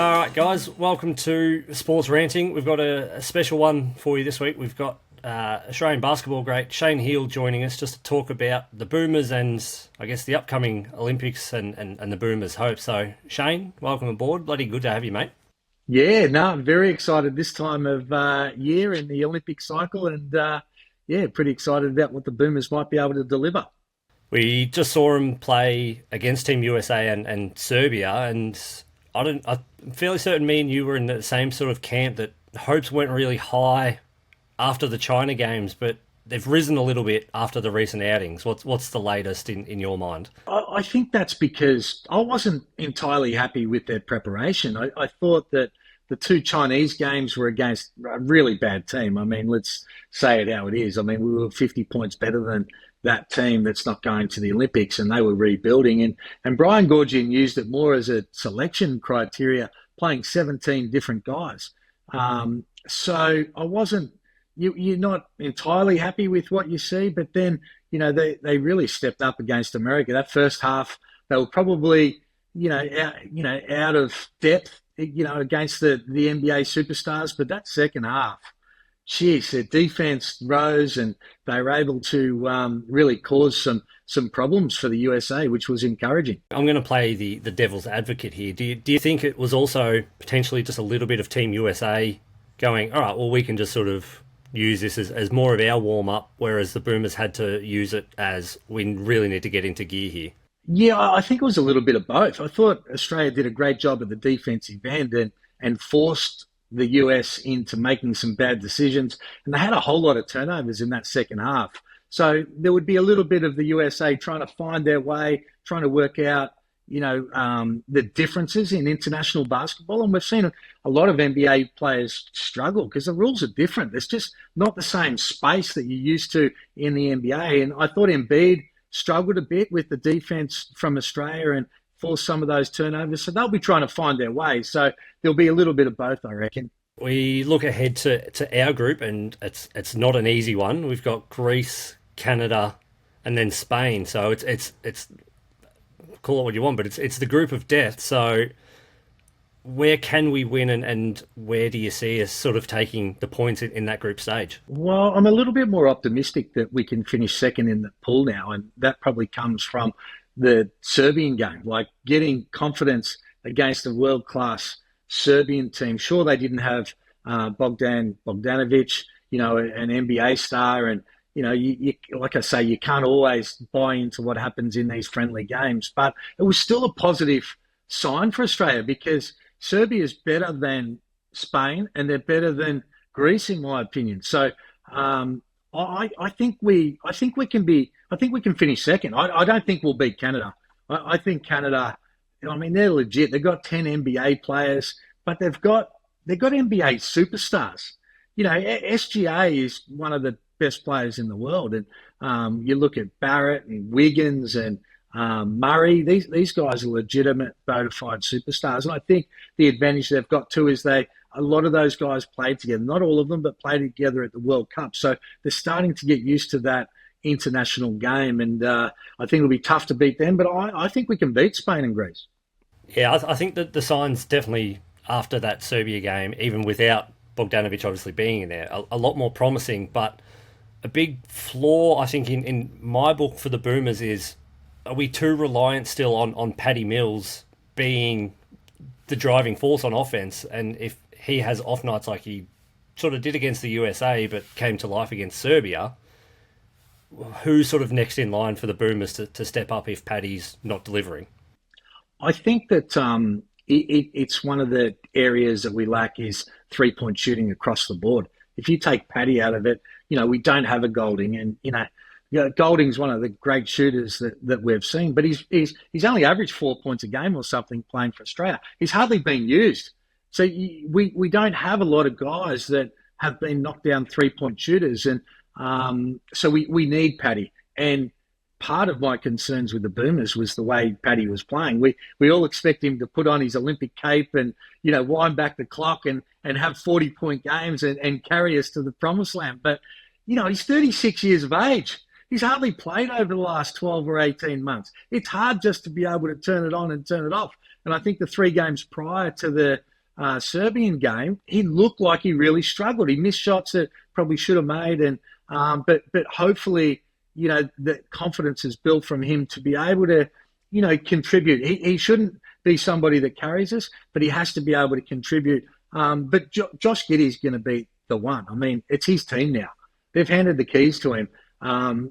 All right, guys, welcome to Sports Ranting. We've got a special one for you this week. We've got Australian basketball great Shane Heal joining us just to talk about the Boomers and, I guess, the upcoming Olympics and the Boomers' hopes. So, Shane, welcome aboard. Bloody good to have you, mate. Yeah, no, I'm very excited this time of year in the Olympic cycle, and yeah, pretty excited about what the Boomers might be able to deliver. We just saw him play against Team USA and Serbia, and I'm fairly certain me and you were in the same sort of camp that hopes weren't really high after the China games, but they've risen a little bit after the recent outings. What's the latest in your mind? I think that's because I wasn't entirely happy with their preparation. I thought that the two Chinese games were against a really bad team. I mean, let's say it how it is. I mean, we were 50 points better than that team that's not going to the Olympics, and they were rebuilding. And Brian Goorjian used it more as a selection criteria, playing 17 different guys. So I wasn't. You're not entirely happy with what you see, but then they really stepped up against America. That first half, they were probably out of depth against the NBA superstars, but that second half, geez, their defense rose and they were able to really cause some problems for the USA, which was encouraging. I'm going to play the devil's advocate here. Do you think it was also potentially just a little bit of Team USA going, all right, well, we can just sort of use this as more of our warm-up, whereas the Boomers had to use it as we really need to get into gear here? Yeah, I think it was a little bit of both. I thought Australia did a great job at the defensive end and forced the US into making some bad decisions. And they had a whole lot of turnovers in that second half. So there would be a little bit of the USA trying to find their way, trying to work out, the differences in international basketball. And we've seen a lot of NBA players struggle because the rules are different. There's just not the same space that you're used to in the NBA. And I thought Embiid struggled a bit with the defense from Australia and forced some of those turnovers. So they'll be trying to find their way. So there'll be a little bit of both, I reckon. We look ahead to our group, and it's not an easy one. We've got Greece, Canada, and then Spain. So it's call it what you want, but it's the group of death. So where can we win, and where do you see us sort of taking the points in that group stage? Well, I'm a little bit more optimistic that we can finish second in the pool now, and that probably comes from the Serbian game, like getting confidence against a world-class Serbian team. Sure, they didn't have Bogdan Bogdanovic, an NBA star, and you like I say, you can't always buy into what happens in these friendly games, but it was still a positive sign for Australia because Serbia is better than Spain and they're better than Greece, in my opinion. So I think we can finish second. I don't think we'll beat Canada. I think Canada. I mean, they're legit. They've got 10 NBA players, but they've got NBA superstars. SGA is one of the best players in the world, and you look at Barrett and Wiggins and Murray. These guys are legitimate, bona fide superstars, and I think the advantage they've got too is a lot of those guys played together. Not all of them, but played together at the World Cup. So they're starting to get used to that international game, and I think it'll be tough to beat them. But I think we can beat Spain and Greece. Yeah, I think that the signs definitely after that Serbia game, even without Bogdanovic obviously being in there, a lot more promising. But a big flaw, I think, in my book for the Boomers is, are we too reliant still on Paddy Mills being the driving force on offense? And if he has off nights like he sort of did against the USA but came to life against Serbia, who's sort of next in line for the Boomers to step up if Paddy's not delivering? I think that it's one of the areas that we lack is three-point shooting across the board. If you take Paddy out of it, we don't have a Golding, and Golding's one of the great shooters that we've seen, but he's only averaged 4 points a game or something playing for Australia. He's hardly been used, so we don't have a lot of guys that have been knocked down three-point shooters, and so we need Paddy. And part of my concerns with the Boomers was the way Paddy was playing. We all expect him to put on his Olympic cape and wind back the clock and have 40-point games and carry us to the promised land. But he's 36 years of age. He's hardly played over the last 12 or 18 months. It's hard just to be able to turn it on and turn it off. And I think the three games prior to Serbian game, he looked like he really struggled. He missed shots that probably should have made, and but hopefully, the confidence is built from him to be able to, contribute. He shouldn't be somebody that carries us, but he has to be able to contribute. But Josh Giddey's going to be the one. I mean, it's his team now. They've handed the keys to him.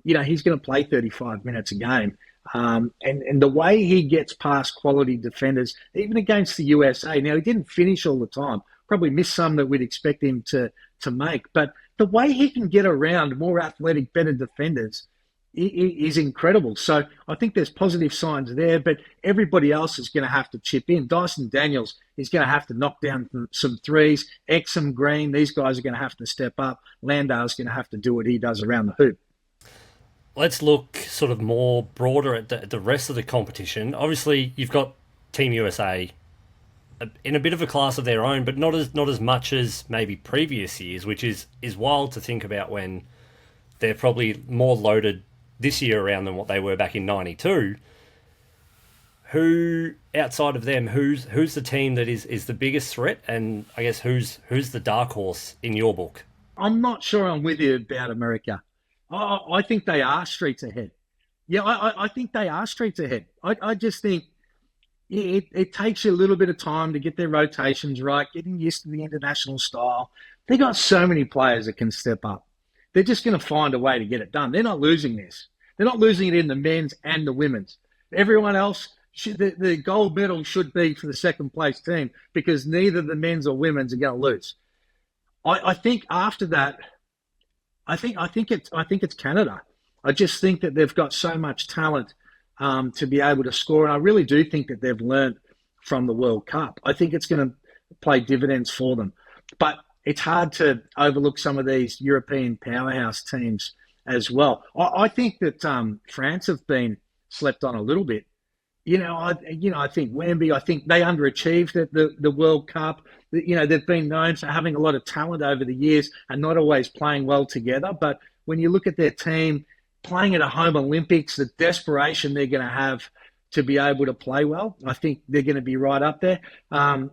He's going to play 35 minutes a game. And the way he gets past quality defenders, even against the USA. Now, he didn't finish all the time. Probably missed some that we'd expect him to make. But the way he can get around more athletic, better defenders is incredible. So I think there's positive signs there, but everybody else is going to have to chip in. Dyson Daniels is going to have to knock down some threes. Exum, Green, these guys are going to have to step up. Landale's going to have to do what he does around the hoop. Let's look sort of more broader at the rest of the competition. Obviously, you've got Team USA in a bit of a class of their own, but not as much as maybe previous years, which is wild to think about when they're probably more loaded this year around than what they were back in '92. Who outside of them, who's the team that is the biggest threat, and I guess who's the dark horse in your book? I'm not sure I'm with you about America. I think they are streets ahead. Yeah, I think they are streets ahead. I just think it takes you a little bit of time to get their rotations right, getting used to the international style. They got so many players that can step up. They're just going to find a way to get it done. They're not losing this. They're not losing it in the men's and the women's. Everyone else, the gold medal should be for the second place team because neither the men's or women's are going to lose. I think after that, I think it's Canada. I just think that they've got so much talent to be able to score, and I really do think that they've learned from the World Cup. I think it's going to play dividends for them, but it's hard to overlook some of these European powerhouse teams as well. I think that France have been slept on a little bit. I think Wemby. I think they underachieved at the World Cup. They've been known for having a lot of talent over the years and not always playing well together. But when you look at their team playing at a home Olympics, the desperation they're going to have to be able to play well, I think they're going to be right up there.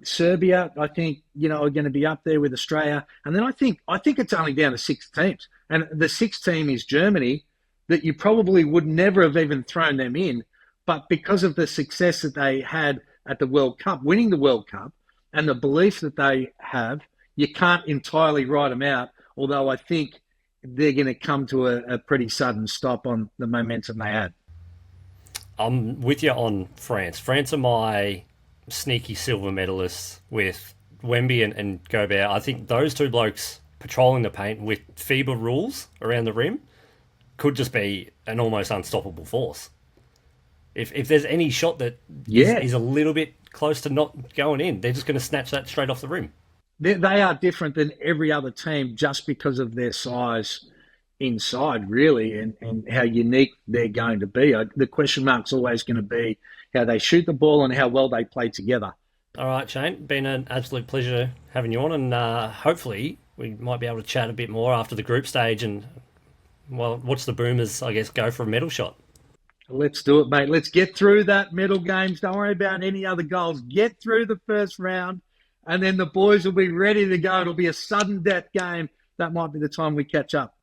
Serbia, I think, are going to be up there with Australia. And then I think it's only down to 6 teams. And the 6th team is Germany, that you probably would never have even thrown them in. But because of the success that they had at the World Cup, winning the World Cup, and the belief that they have, you can't entirely write them out, although I think they're going to come to a pretty sudden stop on the momentum they had. I'm with you on France. France are my sneaky silver medalists with Wemby and Gobert. I think those two blokes patrolling the paint with FIBA rules around the rim could just be an almost unstoppable force. If there's any shot that is a little bit close to not going in, they're just going to snatch that straight off the rim. They are different than every other team just because of their size inside, really, and how unique they're going to be. The question mark's always going to be how they shoot the ball and how well they play together. All right, Shane, been an absolute pleasure having you on, and hopefully we might be able to chat a bit more after the group stage and, well, watch the Boomers, I guess, go for a medal shot. Let's do it, mate. Let's get through that medal games. Don't worry about any other goals. Get through the first round, and then the boys will be ready to go. It'll be a sudden death game. That might be the time we catch up.